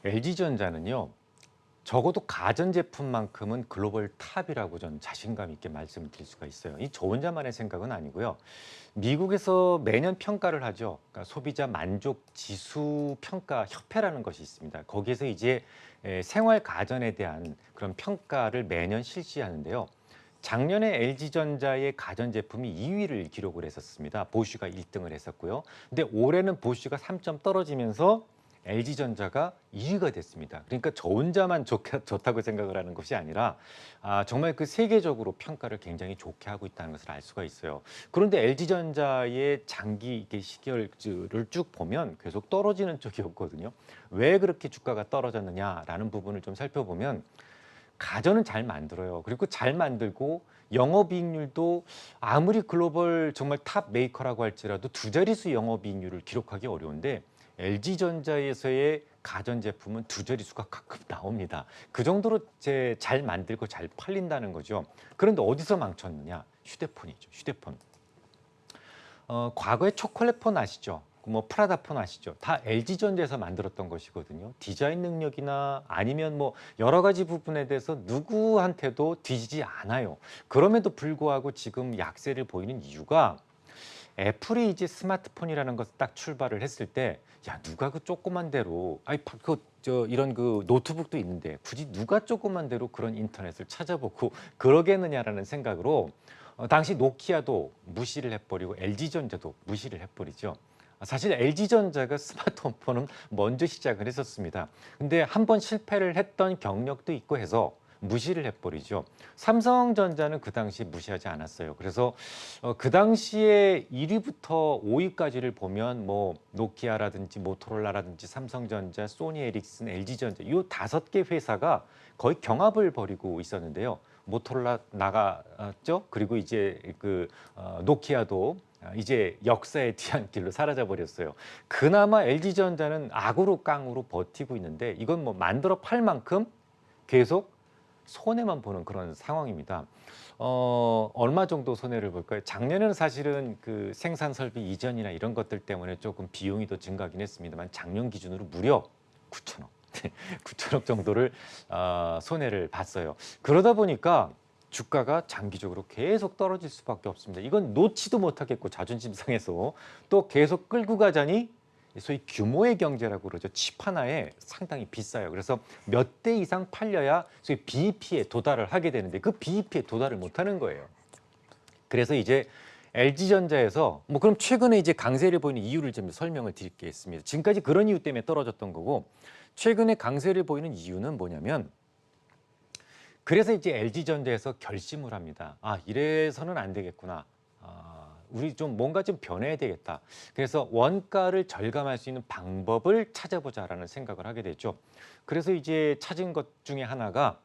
LG전자는요, 적어도 가전제품만큼은 글로벌 탑이라고 저는 자신감 있게 말씀을 드릴 수가 있어요. 이 저 혼자만의 생각은 아니고요. 미국에서 매년 평가를 하죠. 그러니까 소비자 만족 지수 평가 협회라는 것이 있습니다. 거기에서 이제 생활 가전에 대한 그런 평가를 매년 실시하는데요. 작년에 LG전자의 가전제품이 2위를 기록을 했었습니다. 보쉬가 1등을 했었고요. 근데 올해는 보쉬가 3점 떨어지면서 LG전자가 2위가 됐습니다. 그러니까 저 혼자만 좋다고 생각을 하는 것이 아니라 정말 그 세계적으로 평가를 굉장히 좋게 하고 있다는 것을 알 수가 있어요. 그런데 LG전자의 장기 시계를 쭉 보면 계속 떨어지는 쪽이었거든요. 왜 그렇게 주가가 떨어졌느냐라는 부분을 좀 살펴보면 가전은 잘 만들어요. 그리고 잘 만들고 영업이익률도 아무리 글로벌 정말 탑 메이커라고 할지라도 두 자릿수 영업이익률을 기록하기 어려운데 LG전자에서의 가전제품은 두 자릿수가 가끔 나옵니다. 그 정도로 잘 만들고 잘 팔린다는 거죠. 그런데 어디서 망쳤느냐? 휴대폰이죠. 휴대폰. 과거에 초콜릿폰 아시죠? 뭐 프라다폰 아시죠? 다 LG전자에서 만들었던 것이거든요. 디자인 능력이나 아니면 뭐 여러 가지 부분에 대해서 누구한테도 뒤지지 않아요. 그럼에도 불구하고 지금 약세를 보이는 이유가 애플이 이제 스마트폰이라는 것을 딱 출발을 했을 때, 야, 누가 그 조그만 대로, 이런 그 노트북도 있는데 굳이 누가 조그만 대로 그런 인터넷을 찾아보고 그러겠느냐라는 생각으로 당시 노키아도 무시를 해버리고 LG전자도 무시를 해버리죠. 사실 LG전자가 스마트폰은 먼저 시작을 했었습니다. 근데 한 번 실패를 했던 경력도 있고 해서 무시를 해버리죠. 삼성전자는 그 당시 무시하지 않았어요. 그래서 그 당시에 1위부터 5위까지를 보면 뭐 노키아라든지 모토로라라든지 삼성전자, 소니 에릭슨, LG전자 이 5개 회사가 거의 경합을 벌이고 있었는데요. 모토로라 나갔죠. 그리고 이제 노키아도 이제 역사의 뒤안길로 사라져 버렸어요. 그나마 LG전자는 악으로 깡으로 버티고 있는데 이건 뭐 만들어 팔 만큼 계속 손해만 보는 그런 상황입니다. 얼마 정도 손해를 볼까요? 작년에는 사실은 그 생산 설비 이전이나 이런 것들 때문에 조금 비용이 더 증가하긴 했습니다만 작년 기준으로 무려 9천억, 9천억 정도를 손해를 봤어요. 그러다 보니까 주가가 장기적으로 계속 떨어질 수밖에 없습니다. 이건 놓지도 못하겠고 자존심 상해서 또 계속 끌고 가자니 소위 규모의 경제라고 그러죠. 칩 하나에 상당히 비싸요. 그래서 몇 대 이상 팔려야 소위 BEP에 도달을 하게 되는데 그 BEP에 도달을 못하는 거예요. 그래서 이제 LG전자에서 뭐 그럼 최근에 이제 강세를 보이는 이유를 좀 설명을 드리겠습니다. 지금까지 그런 이유 때문에 떨어졌던 거고 최근에 강세를 보이는 이유는 뭐냐면 그래서 이제 LG전자에서 결심을 합니다. 이래서는 안 되겠구나. 우리 좀 뭔가 좀 변해야 되겠다. 그래서 원가를 절감할 수 있는 방법을 찾아보자라는 생각을 하게 되죠. 그래서 이제 찾은 것 중에 하나가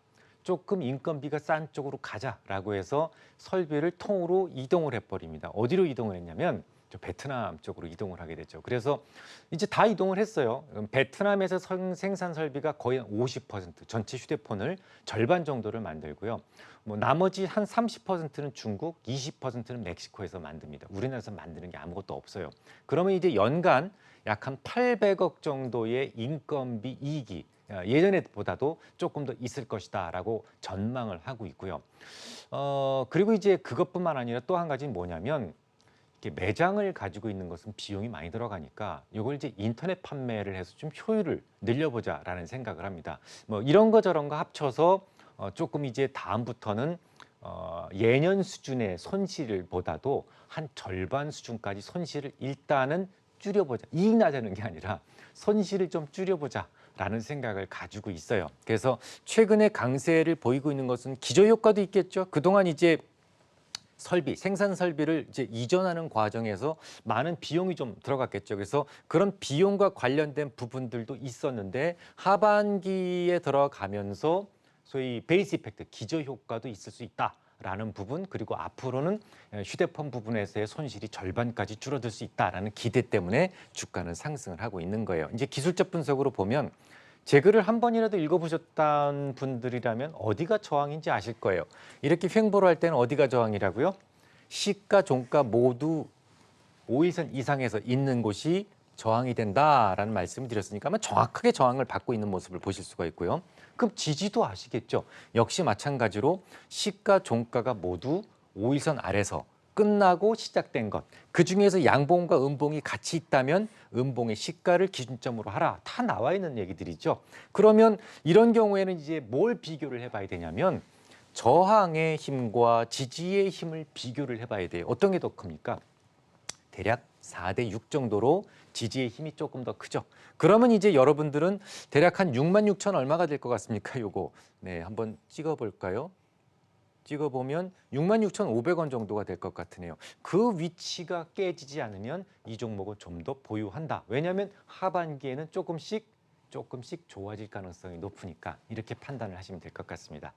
조금 인건비가 싼 쪽으로 가자라고 해서 설비를 통으로 이동을 해버립니다. 어디로 이동을 했냐면 베트남 쪽으로 이동을 하게 되죠. 그래서 이제 다 이동을 했어요. 베트남에서 생산 설비가 거의 50% 전체 휴대폰을 절반 정도를 만들고요. 뭐 나머지 한 30%는 중국, 20%는 멕시코에서 만듭니다. 우리나라에서 만드는 게 아무것도 없어요. 그러면 이제 연간 약 한 800억 정도의 인건비 이익이 예전에보다도 조금 더 있을 것이다라고 전망을 하고 있고요. 그리고 이제 그것뿐만 아니라 또 한 가지는 뭐냐면 매장을 가지고 있는 것은 비용이 많이 들어가니까 이걸 이제 인터넷 판매를 해서 좀 효율을 늘려보자라는 생각을 합니다. 뭐 이런 거 저런 거 합쳐서 조금 이제 다음부터는 예년 수준의 손실보다도 한 절반 수준까지 손실을 일단은 줄여보자. 이익 나자는 게 아니라 손실을 좀 줄여보자. 라는 생각을 가지고 있어요. 그래서 최근에 강세를 보이고 있는 것은 기저효과도 있겠죠. 그동안 이제 생산 설비를 이제 이전하는 과정에서 많은 비용이 좀 들어갔겠죠. 그래서 그런 비용과 관련된 부분들도 있었는데 하반기에 들어가면서 소위 베이스 이펙트, 기저 효과도 있을 수 있다라는 부분, 그리고 앞으로는 휴대폰 부분에서의 손실이 절반까지 줄어들 수 있다라는 기대 때문에 주가는 상승을 하고 있는 거예요. 이제 기술적 분석으로 보면 제 글을 한 번이라도 읽어보셨던 분들이라면 어디가 저항인지 아실 거예요. 이렇게 횡보를 할 때는 어디가 저항이라고요? 시가, 종가 모두 5일선 이상에서 있는 곳이 저항이 된다라는 말씀을 드렸으니까 아마 정확하게 저항을 받고 있는 모습을 보실 수가 있고요. 그럼 지지도 아시겠죠? 역시 마찬가지로 시가, 종가가 모두 5일선 아래서 끝나고 시작된 것. 그중에서 양봉과 음봉이 같이 있다면 음봉의 시가를 기준점으로 하라. 다 나와 있는 얘기들이죠. 그러면 이런 경우에는 이제 뭘 비교를 해봐야 되냐면 저항의 힘과 지지의 힘을 비교를 해봐야 돼요. 어떤 게 더 큽니까? 대략 4대 6 정도로 지지의 힘이 조금 더 크죠. 그러면 이제 여러분들은 대략 한 6만 6천 얼마가 될 것 같습니까? 요거. 네, 한번 찍어볼까요? 찍어보면 66,500원 정도가 될 것 같으네요. 그 위치가 깨지지 않으면 이 종목은 좀 더 보유한다. 왜냐하면 하반기에는 조금씩 좋아질 가능성이 높으니까 이렇게 판단을 하시면 될 것 같습니다.